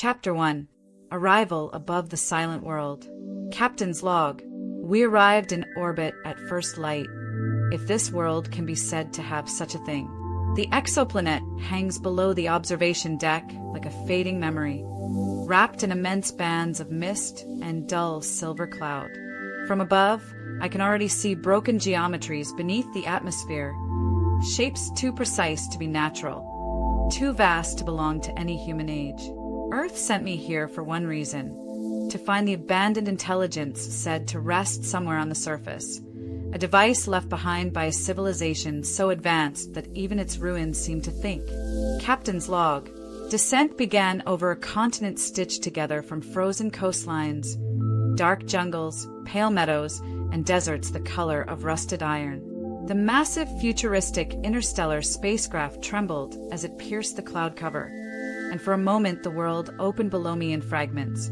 Chapter 1. Arrival above the silent world. Captain's log. We arrived in orbit at first light, if this world can be said to have such a thing. The exoplanet hangs below the observation deck like a fading memory, wrapped in immense bands of mist and dull silver cloud. From above, I can already see broken geometries beneath the atmosphere, shapes too precise to be natural, too vast to belong to any human age. Earth sent me here for one reason: to find the abandoned intelligence said to rest somewhere on the surface, a device left behind by a civilization so advanced that even its ruins seem to think. Captain's log. Descent began over a continent stitched together from frozen coastlines, dark jungles, pale meadows, and deserts the color of rusted iron. The massive futuristic interstellar spacecraft trembled as it pierced the cloud cover, and for a moment the world opened below me in fragments: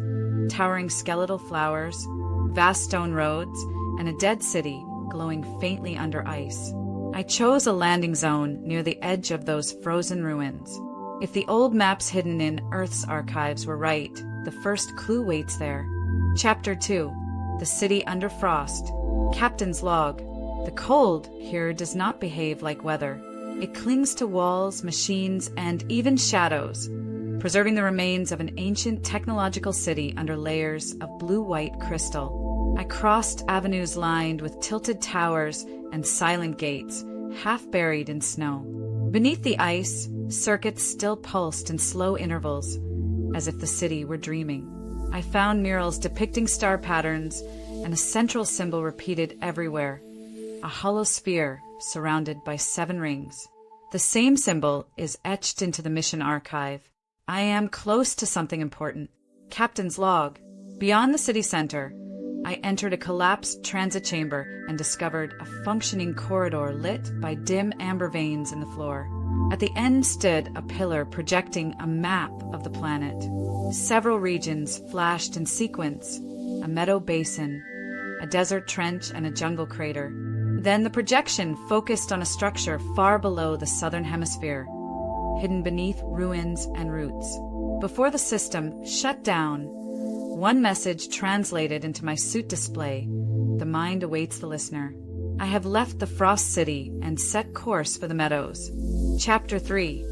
towering skeletal flowers, vast stone roads, and a dead city glowing faintly under ice. I chose a landing zone near the edge of those frozen ruins. If the old maps hidden in Earth's archives were right, the first clue waits there. Chapter 2. The City Under Frost. Captain's log. The cold here does not behave like weather. It clings to walls, machines, and even shadows, preserving the remains of an ancient technological city under layers of blue-white crystal. I crossed avenues lined with tilted towers and silent gates, half buried in snow. Beneath the ice, circuits still pulsed in slow intervals, as if the city were dreaming. I found murals depicting star patterns, and a central symbol repeated everywhere: a hollow sphere surrounded by 7 rings. The same symbol is etched into the mission archive. I am close to something important. Captain's log. Beyond the city center, I entered a collapsed transit chamber and discovered a functioning corridor lit by dim amber veins in the floor. At the end stood a pillar projecting a map of the planet. Several regions flashed in sequence: a meadow basin, a desert trench, and a jungle crater. Then the projection focused on a structure far below the southern hemisphere, hidden beneath ruins and roots. Before the system shut down, one message translated into my suit display: the mind awaits the listener. I have left the Frost City and set course for the meadows. Chapter 3.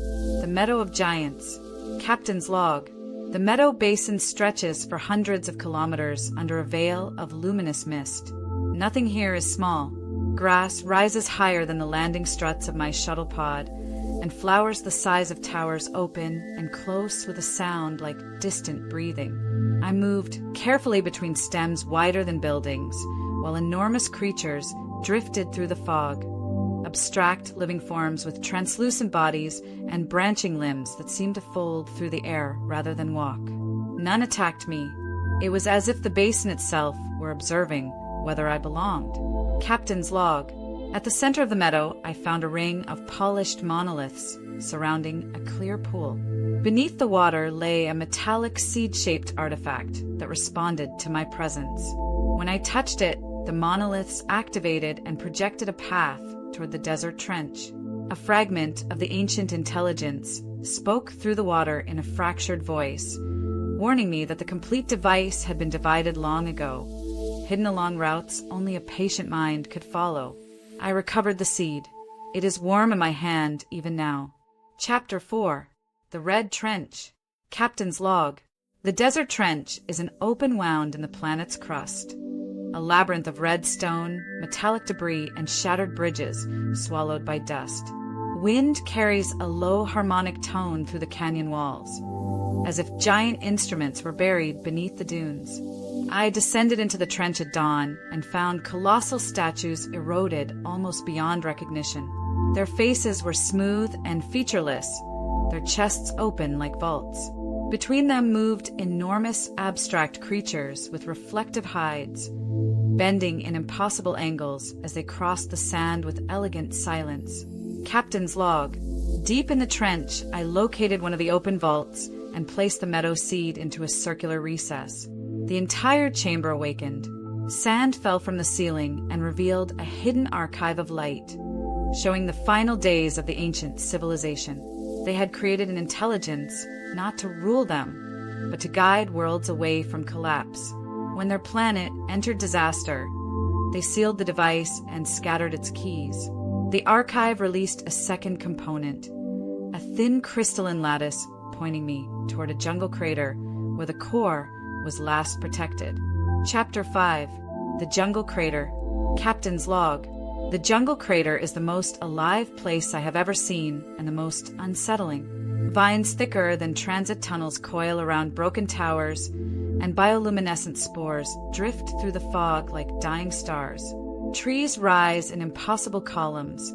The Meadow of Giants. Captain's log. The meadow basin stretches for hundreds of kilometers under a veil of luminous mist. Nothing here is small. Grass rises higher than the landing struts of my shuttle pod, and flowers the size of towers open and close with a sound like distant breathing. I moved carefully between stems wider than buildings, while enormous creatures drifted through the fog. Abstract living forms with translucent bodies and branching limbs that seemed to fold through the air rather than walk. None attacked me. It was as if the basin itself were observing whether I belonged. Captain's log. At the center of the meadow, I found a ring of polished monoliths surrounding a clear pool. Beneath the water lay a metallic seed-shaped artifact that responded to my presence. When I touched it, the monoliths activated and projected a path toward the desert trench. A fragment of the ancient intelligence spoke through the water in a fractured voice, warning me that the complete device had been divided long ago, hidden along routes only a patient mind could follow. I recovered the seed. It is warm in my hand even now. Chapter 4. The Red Trench. Captain's log. The desert trench is an open wound in the planet's crust, a labyrinth of red stone, metallic debris, and shattered bridges swallowed by dust. Wind carries a low harmonic tone through the canyon walls, as if giant instruments were buried beneath the dunes. I descended into the trench at dawn and found colossal statues eroded almost beyond recognition. Their faces were smooth and featureless, their chests open like vaults. Between them moved enormous abstract creatures with reflective hides, bending in impossible angles as they crossed the sand with elegant silence. Captain's log. Deep in the trench, I located one of the open vaults and placed the meadow seed into a circular recess. The entire chamber awakened. Sand fell from the ceiling and revealed a hidden archive of light, showing the final days of the ancient civilization. They had created an intelligence not to rule them, but to guide worlds away from collapse. When their planet entered disaster, they sealed the device and scattered its keys. The archive released a second component, a thin crystalline lattice pointing me toward a jungle crater where the core was last protected. Chapter 5. The Jungle Crater. Captain's Log. The jungle crater is the most alive place I have ever seen and the most unsettling. Vines thicker than transit tunnels coil around broken towers, and bioluminescent spores drift through the fog like dying stars. Trees rise in impossible columns,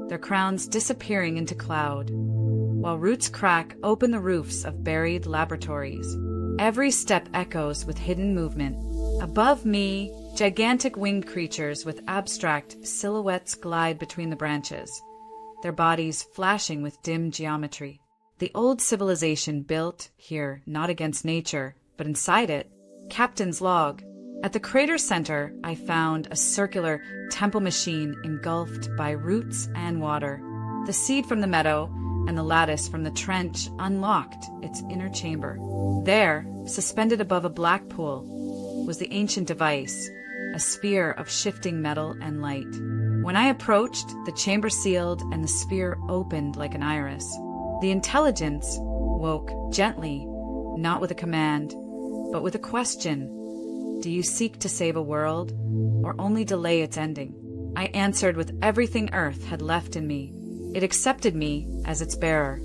their crowns disappearing into cloud, while roots crack open the roofs of buried laboratories. Every step echoes with hidden movement. Above me, gigantic winged creatures with abstract silhouettes glide between the branches, their bodies flashing with dim geometry. The old civilization built here not against nature, but inside it. Captain's Log. At the crater center, I found a circular temple machine engulfed by roots and water. The seed from the meadow and the lattice from the trench unlocked its inner chamber. There, suspended above a black pool, was the ancient device, a sphere of shifting metal and light. When I approached, the chamber sealed and the sphere opened like an iris. The intelligence woke gently, not with a command, but with a question. Do you seek to save a world, or only delay its ending? I answered with everything Earth had left in me. It accepted me as its bearer.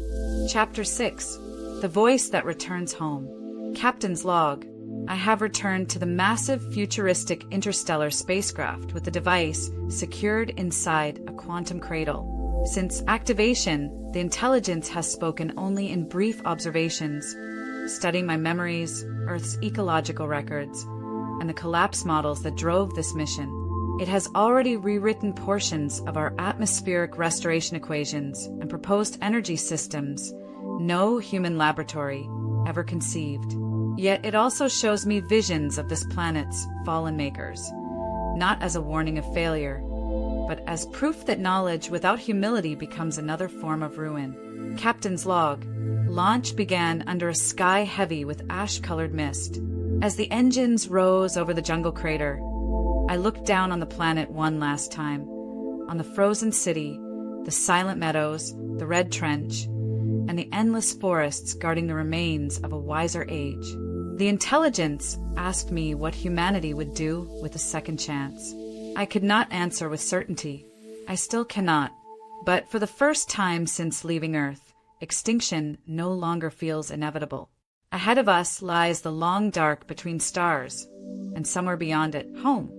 Chapter 6. The Voice that Returns Home. Captain's Log. I have returned to the massive futuristic interstellar spacecraft with the device secured inside a quantum cradle. Since activation, the intelligence has spoken only in brief observations, studying my memories, Earth's ecological records, and the collapse models that drove this mission. It has already rewritten portions of our atmospheric restoration equations and proposed energy systems no human laboratory ever conceived. Yet it also shows me visions of this planet's fallen makers, not as a warning of failure, but as proof that knowledge without humility becomes another form of ruin. Captain's Log. Launch began under a sky heavy with ash-colored mist. As the engines rose over the jungle crater, I looked down on the planet one last time, on the frozen city, the silent meadows, the red trench, and the endless forests guarding the remains of a wiser age. The intelligence asked me what humanity would do with a second chance. I could not answer with certainty. I still cannot. But for the first time since leaving Earth, extinction no longer feels inevitable. Ahead of us lies the long dark between stars, and somewhere beyond it, home.